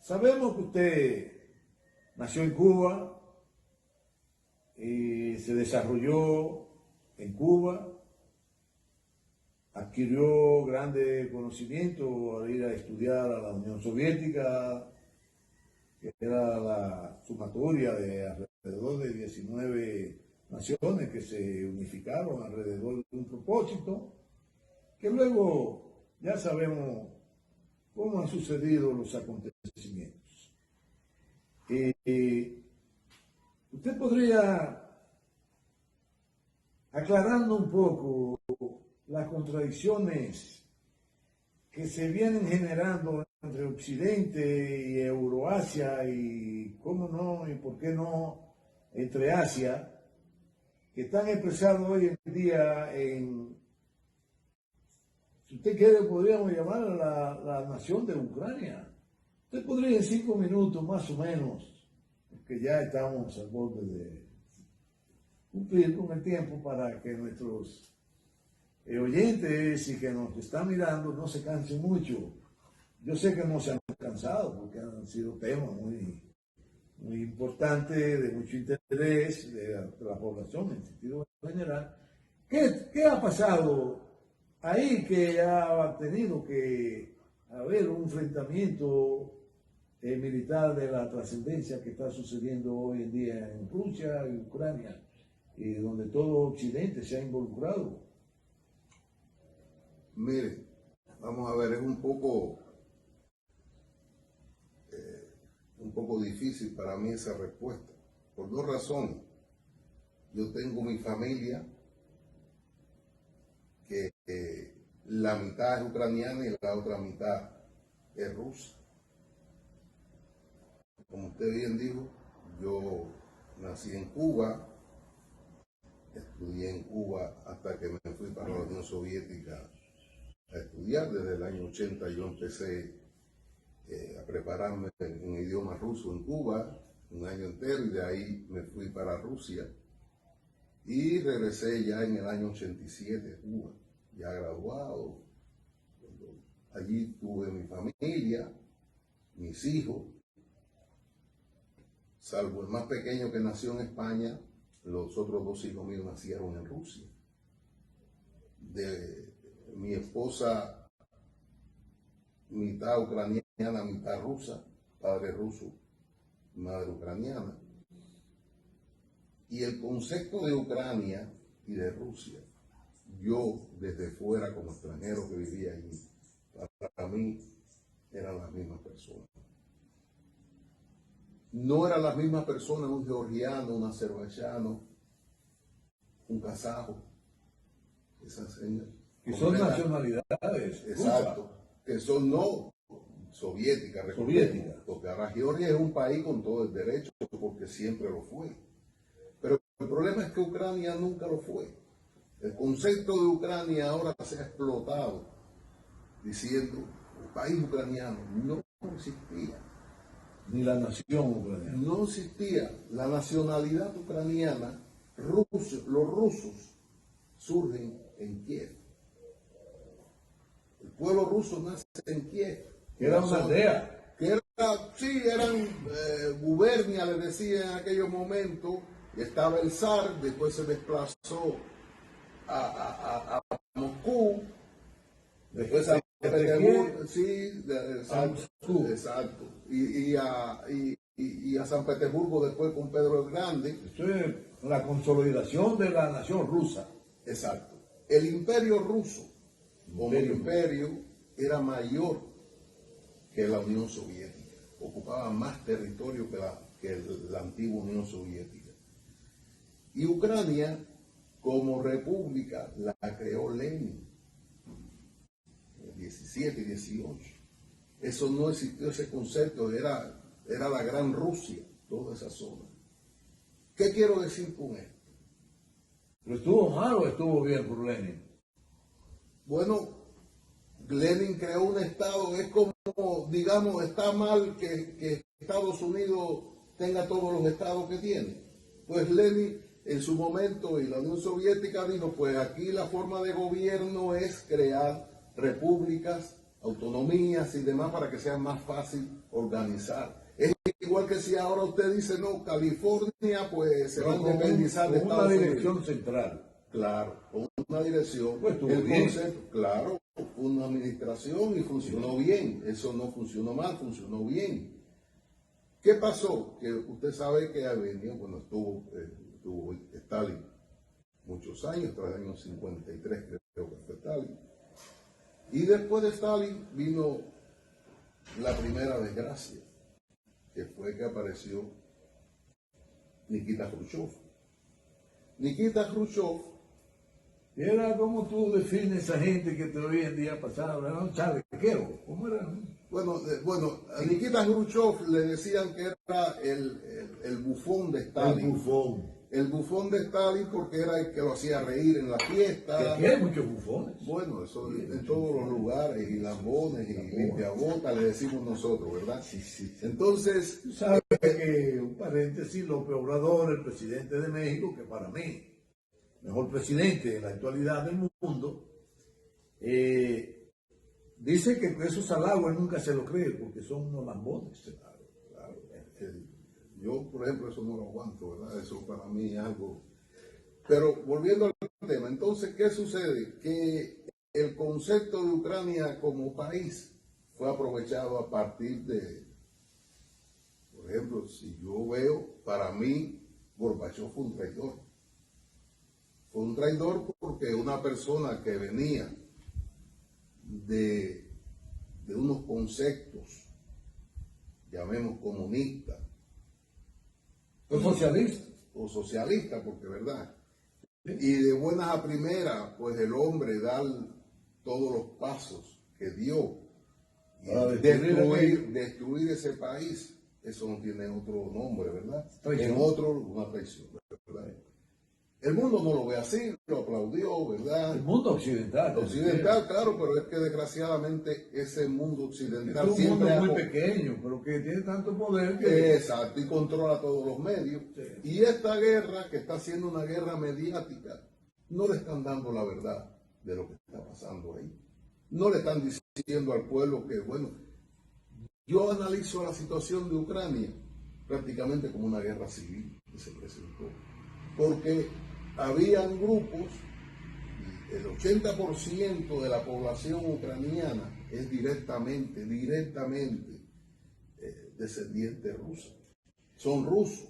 Sabemos que usted nació en Cuba y se desarrolló en Cuba, adquirió grandes conocimientos al ir a estudiar a la Unión Soviética, que era la sumatoria de alrededor de 19 naciones que se unificaron alrededor de un propósito, que luego ya sabemos cómo han sucedido los acontecimientos. Usted podría aclarando un poco las contradicciones que se vienen generando entre Occidente y Euroasia y cómo no y por qué no entre Asia, que están expresados hoy en día en, si usted quiere, podríamos llamar a la nación de Ucrania. Usted podría en 5 minutos más o menos, porque ya estamos al borde de cumplir con el tiempo para que nuestros oyentes y que nos están mirando no se cansen mucho. Yo sé que no se han cansado porque han sido temas muy importantes, de mucho interés de la población en sentido general. ¿Qué ha pasado ahí que ha tenido que haber un enfrentamiento militar de la trascendencia que está sucediendo hoy en día en Rusia y Ucrania, y donde todo Occidente se ha involucrado? Mire, vamos a ver, es un poco difícil para mí esa respuesta, por dos razones. Yo tengo mi familia que la mitad es ucraniana y la otra mitad es rusa. Como usted bien dijo, yo nací en Cuba, estudié en Cuba hasta que me fui para la Unión Soviética a estudiar. Desde el año 80 yo empecé a prepararme en idioma ruso en Cuba, un año entero, y de ahí me fui para Rusia y regresé ya en el año 87 a Cuba, ya graduado. Allí tuve mi familia, mis hijos, salvo el más pequeño que nació en España. Los otros dos hijos míos nacieron en Rusia. De mi esposa, mitad ucraniana, mitad rusa, padre ruso, madre ucraniana. Y el concepto de Ucrania y de Rusia, yo desde fuera como extranjero que vivía allí, para mí eran las mismas personas. No eran las mismas personas un georgiano, un azerbaiyano, un kazajo. Que son nacionalidades. Exacto. Rusas. Que son no soviéticas. Porque ahora Georgia es un país con todo el derecho, porque siempre lo fue. Pero el problema es que Ucrania nunca lo fue. El concepto de Ucrania ahora se ha explotado diciendo el país ucraniano. No existía. Ni la nación ucraniana. No existía. La nacionalidad ucraniana, los rusos surgen en Kiev. El pueblo ruso nace en Kiev. Que era una aldea. Eran gubernia, le decía en aquellos momentos. Estaba el zar, después se desplazó a Moscú, después a Petersburgo, exacto. Y a San Petersburgo después con Pedro el Grande. Esto es la consolidación de la nación rusa. Exacto. El imperio ruso, como imperio, era mayor que la Unión Soviética. Ocupaba más territorio que la antigua Unión Soviética. Y Ucrania, como república, la creó Lenin en el 17 y 18. Eso no existió, ese concepto, era la Gran Rusia, toda esa zona. ¿Qué quiero decir con esto? ¿Pero estuvo mal o estuvo bien por Lenin? Bueno, Lenin creó un Estado, es como, digamos, está mal que Estados Unidos tenga todos los estados que tiene. Pues Lenin en su momento y la Unión Soviética dijo, pues aquí la forma de gobierno es crear repúblicas autonomías y demás para que sea más fácil organizar. Es igual que si ahora usted dice, no, California pues se va a independizar de Estados una Unidos. dirección central. Claro, con una dirección, Pues el bien. concepto, claro, una administración y funcionó bien. Eso no funcionó mal, funcionó bien. ¿Qué pasó? Que usted sabe que bueno, estuvo Stalin muchos años, tras el año 53 creo que fue Stalin. Y después de Stalin vino la primera desgracia, que fue que apareció Nikita Khrushchev. Nikita Khrushchev Y era como tú defines a gente que te hoy en día pasaba, era un chalequero. ¿Cómo era? Bueno, a Nikita Khrushchev le decían que era el bufón de Stalin. El bufón. El bufón de Stalin porque era el que lo hacía reír en la fiesta. Que aquí hay muchos bufones. Bueno, eso en todos los lugares, y lambones, y limpiabotas, le decimos nosotros, ¿verdad? Sí. Entonces, Tú sabes que, un paréntesis, López Obrador, el presidente de México, que para mí, mejor presidente en la actualidad del mundo, dice que esos halagos nunca se lo cree porque son unos lambones. claro, yo, por ejemplo, eso no lo aguanto, ¿verdad? Eso para mí es algo. Pero volviendo al tema, entonces, ¿qué sucede? Que el concepto de Ucrania como país fue aprovechado a partir de, por ejemplo, si yo veo, para mí, Gorbachov fue un traidor. Fue un traidor porque una persona que venía de unos conceptos, llamemos comunistas, Los socialistas. o socialistas, porque verdad, y de buenas a primeras, pues el hombre da todos los pasos que dio y Para destruir ese país, eso no tiene otro nombre, ¿verdad? Traición. En otro, una traición, ¿verdad? El mundo no lo ve así, lo aplaudió, ¿verdad? El mundo occidental. Occidental, claro, pero es que desgraciadamente ese mundo occidental Es un mundo siempre muy pequeño, pero que tiene tanto poder que... Exacto, y controla todos los medios. Sí. Y esta guerra, que está siendo una guerra mediática, no le están dando la verdad de lo que está pasando ahí. No le están diciendo al pueblo que, bueno, yo analizo la situación de Ucrania prácticamente como una guerra civil que se presentó. Porque habían grupos, el 80% de la población ucraniana es directamente descendiente rusa. Son rusos.